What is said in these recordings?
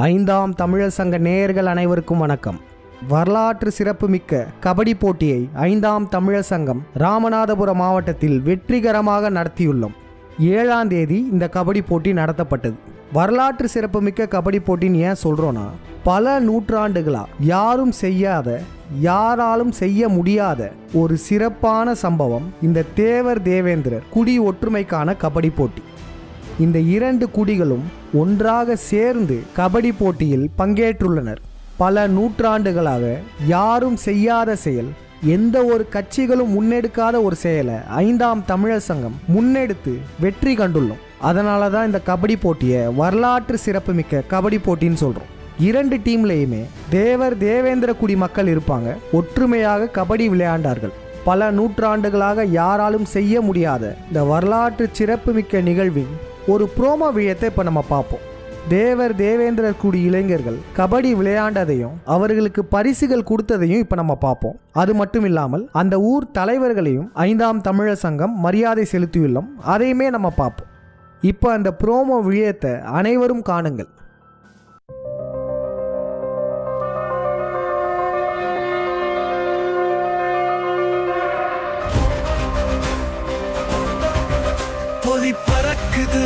ஐந்தாம் தமிழர் சங்க நேயர்கள் அனைவருக்கும் வணக்கம். வரலாற்று சிறப்புமிக்க கபடி போட்டியை ஐந்தாம் தமிழர் சங்கம் ராமநாதபுரம் மாவட்டத்தில் வெற்றிகரமாக நடத்தியுள்ளோம். 7ஆம் தேதி இந்த கபடி போட்டி நடத்தப்பட்டது. வரலாற்று சிறப்புமிக்க கபடி போட்டின்னு ஏன் சொல்கிறோன்னா, பல நூற்றாண்டுகளா யாரும் செய்யாத, யாராலும் செய்ய முடியாத ஒரு சிறப்பான சம்பவம் இந்த தேவர் தேவேந்திரர் குடி ஒற்றுமைக்கான கபடி போட்டி. இந்த 2 குடிகளும் ஒன்றாக சேர்ந்து கபடி போட்டியில் பங்கேற்றுள்ளனர். பல நூற்றாண்டுகளாக யாரும் செய்யாத செயல், எந்த ஒரு கட்சிகளும் முன்னெடுக்காத ஒரு செயலை ஐந்தாம் தமிழர் சங்கம் முன்னெடுத்து வெற்றி கண்டுள்ளோம். அதனால தான் இந்த கபடி போட்டியை வரலாற்று சிறப்புமிக்க கபடி போட்டின்னு சொல்கிறோம். 2 டீம்லேயுமே தேவர் தேவேந்திர குடி மக்கள் இருப்பாங்க. ஒற்றுமையாக கபடி விளையாண்டார்கள். பல நூற்றாண்டுகளாக யாராலும் செய்ய முடியாத இந்த வரலாற்று சிறப்புமிக்க நிகழ்வின் ஒரு ப்ரோமோ வீடியோத்தை இப்போ நம்ம பார்ப்போம். தேவர் தேவேந்திர குடி இளைஞர்கள் கபடி விளையாண்டதையும் அவர்களுக்கு பரிசுகள் கொடுத்ததையும் இப்போ நம்ம பார்ப்போம். அது மட்டும் இல்லாமல் அந்த ஊர் தலைவர்களையும் ஐந்தாம் தமிழர் சங்கம் மரியாதை செலுத்தியுள்ளோம். அதையுமே நம்ம பார்ப்போம். இப்போ அந்த ப்ரோமோ வீடியோத்தை அனைவரும் காணுங்கள். பறக்குது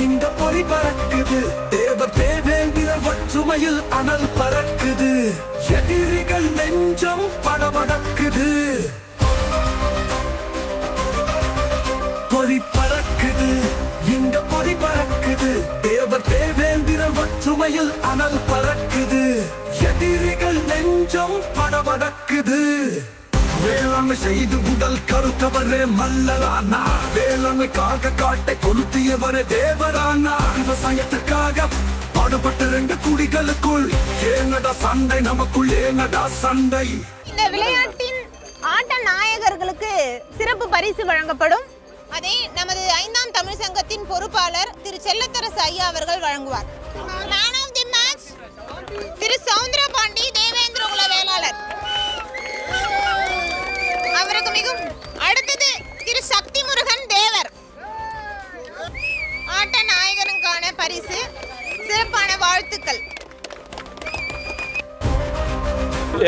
இந்த பொறி பறக்குது, தேவர் தேவேந்திர ஒற்றுமையில் அனல் பறக்குது, எதிரிகள் நெஞ்சம் படபடக்குது. பொறி பறக்குது இந்த பொறி பறக்குது, தேவர் தேவேந்திர ஒற்றுமையில் அனல் பறக்குது, எதிரிகள் நெஞ்சம் படபடக்குது. வேளாண்மை செய்து உடல் கருத்தவரே மல்லரானா, வேளாண்மைக்காக காட்டை கொளுத்தியவரே தேவரானா, விவசாயத்துக்காக பாடுபட்ட 2 குடிகளுக்குள் ஏனடா சண்டை, நமக்குள் ஏனடா சண்டை. இந்த விளையாட்டின் ஆட்ட நாயகர்களுக்கு சிறப்பு பரிசு வழங்கப்படும். அதை நமது 5ஆம் தமிழ் சங்கத்தின் பொறுப்பாளர் திரு செல்லத்தரசு ஐயா அவர்கள் வழங்குவார். மேன் ஆஃப் தி மேட்ச் திரு சவுந்தர பாண்டி, தேவேந்திர குல வேளாளர். அவருக்கு மிகவும் அடுத்தது திரு சக்தி முருகன் தேவர். ஆட்ட நாயகனுக்கான பரிசு, சிறப்பான வாழ்த்துக்கள்.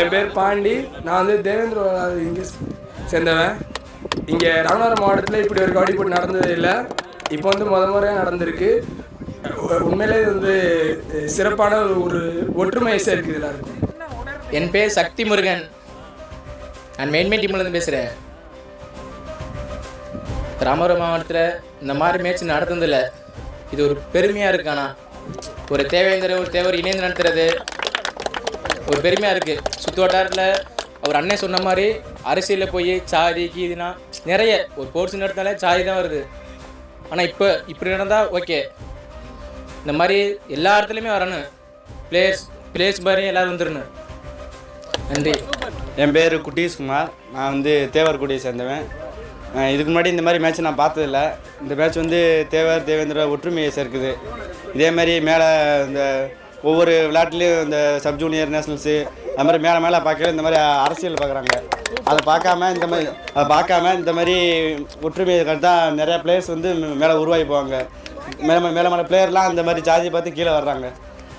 என் பேர் பாண்டி. நான் வந்து தேவேந்திர இங்கே சேர்ந்தவன். இங்கே ராமநாதபுரம் மாவட்டத்தில் இப்படி ஒரு கபடி போட்டி நடந்தது இல்லை. இப்போ வந்து முறையாக நடந்திருக்கு. உண்மையிலே இது வந்து சிறப்பான ஒரு ஒற்றுமையை சேர்க்குது எல்லாருக்கும். என் பேர் சக்தி முருகன். நான் மெயின்மே டீம்லேருந்து பேசுகிறேன். ராமநாதபுரம் மாவட்டத்தில் இந்த மாதிரி மேட்ச் நடத்துனதில்லை. இது ஒரு பெருமையாக இருக்கு. ஆனால் ஒரு தேவேந்திர ஒரு தேவர் இணைந்து நடத்துறது ஒரு பெருமையாக இருக்குது. சுற்று வட்டாரத்தில் அவர் அண்ணன் சொன்ன மாதிரி அரசியலில் போய் சாதி கீதினா நிறைய ஒரு போர்ட்ஸ் நடத்தாலே சாதி தான் வருது. ஆனால் இப்படி நடந்தால் ஓகே. இந்த மாதிரி எல்லா இடத்துலையுமே வரணும். பிளேஸ் மாதிரி எல்லோரும் வந்துடணும். நன்றி. என் பேர் குட்டீஸ்குமார். நான் வந்து தேவர் குடியை சேர்ந்தவன். இதுக்கு முன்னாடி இந்த மாதிரி மேட்ச் நான் பார்த்ததில்ல. இந்த மேட்ச் வந்து தேவர் தேவேந்திர ஒற்றுமையை சேர்க்குது. இதே மாதிரி மேலே இந்த ஒவ்வொரு விளையாட்டுலேயும் இந்த சப் ஜூனியர் நேஷ்னல்ஸு அது மாதிரி மேலே பார்க்கல இந்த மாதிரி அரசியல் பார்க்குறாங்க. அதை பார்க்காம இந்த மாதிரி ஒற்றுமையை தான் நிறையா பிளேயர்ஸ் வந்து மேலே உருவாகி போவாங்க. மேலே பிளேயர்லாம் இந்த மாதிரி ஜாதியை பார்த்து கீழே வர்றாங்க.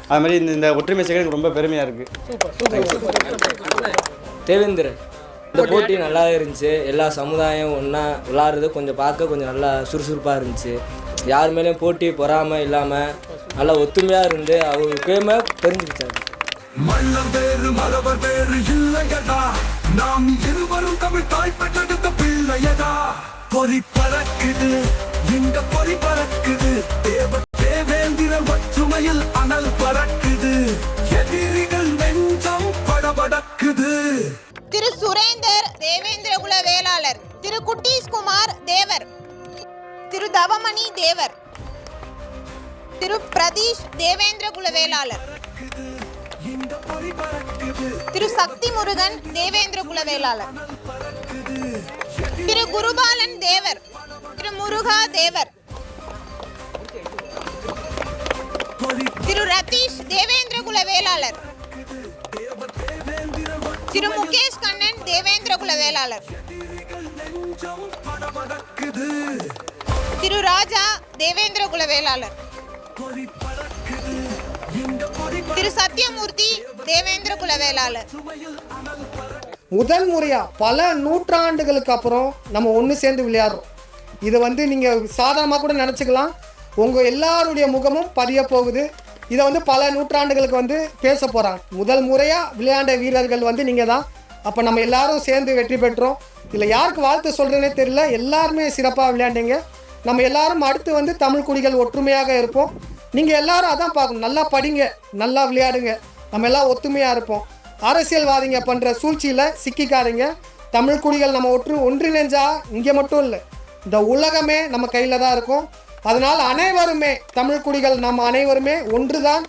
அது மாதிரி இந்த ஒற்றுமை சேர்க்க ரொம்ப பெருமையாக இருக்குது. தேவேந்திரன் இந்த போட்டி நல்லா இருந்துச்சு. எல்லா சமுதாயம் ஒன்றா விளாட்றது கொஞ்சம் பார்க்க கொஞ்சம் நல்லா சுறுசுறுப்பாக இருந்துச்சு. யார் மேலேயும் போட்டி பொறாமல் இல்லாமல் நல்லா ஒத்துமையாக இருந்து அவர் பேமை தெரிஞ்சுக்கிட்டாரு. மல்லர் வேறு மரவர் வேறு இல்லையடா, நாம் இருவரும் தமிழ் தாய் பெற்றெடுத்த பிள்ளையடா. பொறி பறக்குது இந்த பொறி பறக்குது, தேவர் தேவேந்திர ஒற்றுமையில் அனல் பறக்குது, எதிரிகள் நெஞ்சம் படபடக்குது. திரு சுரேந்தர் தேவேந்திர குல வேளாளர், திரு குட்டீஸ்குமார் தேவர், திரு தவமணி தேவர், திரு பிரதீஷ் தேவேந்திர குல வேளாளர், திரு சக்தி முருகன் தேவேந்திர குல வேளாளர், திரு குருபாலன் தேவர், திரு முருகா தேவர், திரு ரதீஷ் தேவேந்திர குல வேளாளர், திரு முகேஷ் கண்ணன் தேவேந்திர குல வேளாளர், திரு ராஜா தேவேந்திர குல வேளாளர், திரு சத்யமூர்த்தி தேவேந்திர குலவேளாளர். முதல் முறையாக பல நூற்றாண்டுகளுக்கு அப்புறம் நம்ம ஒன்று சேர்ந்து விளையாடுறோம். இதை நீங்கள் சாதாரணமாக கூட நினச்சிக்கலாம். உங்கள் எல்லாருடைய முகமும் பதிய போகுது. இதை பல நூற்றாண்டுகளுக்கு பேச போகிறாங்க. முதல் முறையாக விளையாண்ட வீரர்கள் நீங்கள் தான். அப்போ நம்ம எல்லாரும் சேர்ந்து வெற்றி பெற்றோம். இதில் யாருக்கு வாழ்த்து சொல்கிறேனே தெரியல. எல்லாருமே சிறப்பாக விளையாண்டீங்க. நம்ம எல்லாரும் அடுத்து தமிழ் குடிகள் ஒற்றுமையாக இருப்போம். நீங்கள் எல்லாரும் அதான் பார்க்கணும். நல்லா படிங்க, நல்லா விளையாடுங்க, நம்ம எல்லாம் ஒத்துமையாக இருப்போம். அரசியல்வாதிங்க பண்ணுற சூழ்ச்சியில் சிக்கிக்காதீங்க. தமிழ் குடிகள் நம்ம ஒன்றிணைஞ்சா இங்கே மட்டும் இல்லை, இந்த உலகமே நம்ம கையில் தான் இருக்கும். அதனால் அனைவருமே தமிழ் குடிகள் நம்ம அனைவருமே ஒன்று தான்.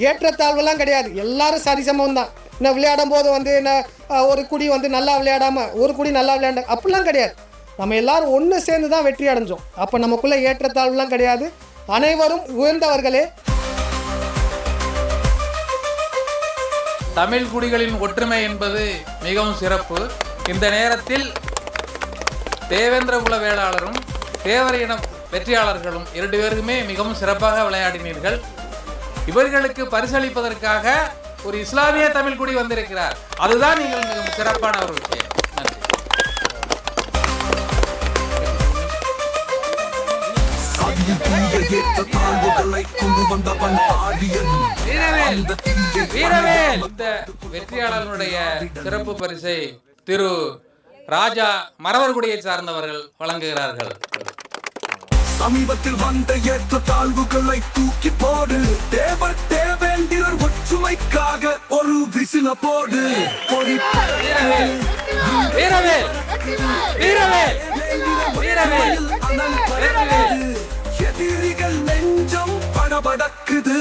ஏற்றத்தாழ்வுலாம் கிடையாது, எல்லாரும் சரிசமம் தான். இன்னும் விளையாடும் போது என்ன ஒரு குடி நல்லா விளையாடாமல் ஒரு குடி நல்லா விளையாண்ட அப்படிலாம் கிடையாது. நம்ம எல்லாரும் ஒன்று சேர்ந்து தான் வெற்றி அடைஞ்சோம். அப்போ நமக்குள்ளே ஏற்றத்தாழ்வுலாம் கிடையாது, அனைவரும் உயர்ந்தவர்களே. தமிழ் குடிகளின் ஒற்றுமை என்பது மிகவும் சிறப்பு. இந்த நேரத்தில் தேவேந்திர குல வேளாளரும் தேவர் இன வெற்றியாளர்களும் 2 பேருக்குமே மிகவும் சிறப்பாக விளையாடினீர்கள். இவர்களுக்கு பரிசளிப்பதற்காக ஒரு இஸ்லாமிய தமிழ் குடி வந்திருக்கிறார். அதுதான் நீங்கள் மிகவும் சிறப்பான ஒரு விஷயம். வீரவேல் இந்த வெற்றியாளர்களுடைய சிறப்பு பரிசை திரு ராஜா மறவர்குடியை சார்ந்தவர்கள் வழங்குகிறார்கள். சமீபத்தில் வந்த ஏற்ற தாழ்வுகளை தூக்கி போடு, தேவேந்திரர் ஒற்றுமைக்காக ஒரு விசில போடு. எதிரிகள் நெஞ்சம் படபடக்குது.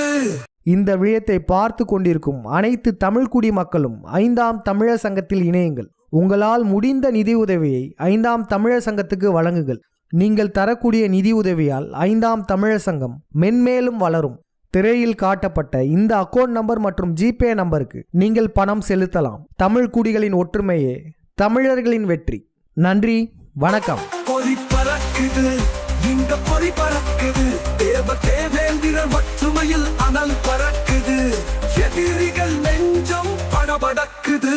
இந்த விழயத்தை பார்த்து கொண்டிருக்கும் அனைத்து தமிழ்குடி மக்களும் 5ஆம் தமிழர் சங்கத்தில் இணையுங்கள். உங்களால் முடிந்த நிதி உதவியை 5ஆம் தமிழர் சங்கத்துக்கு வழங்குங்கள். நீங்கள் தரக்கூடிய நிதி உதவியால் 5ஆம் தமிழர் சங்கம் மென்மேலும் வளரும். திரையில் காட்டப்பட்ட இந்த அக்கவுண்ட் நம்பர் மற்றும் ஜிபே நம்பருக்கு நீங்கள் பணம் செலுத்தலாம். தமிழ் குடிகளின் ஒற்றுமையே தமிழர்களின் வெற்றி. நன்றி, வணக்கம். பொறி பறக்குது, இந்த பொறி பறக்குது, தேவேந்திரர் ஒற்றுமையில் அனல் பறக்குது, எதிரிகள் நெஞ்சம் படபடக்குது.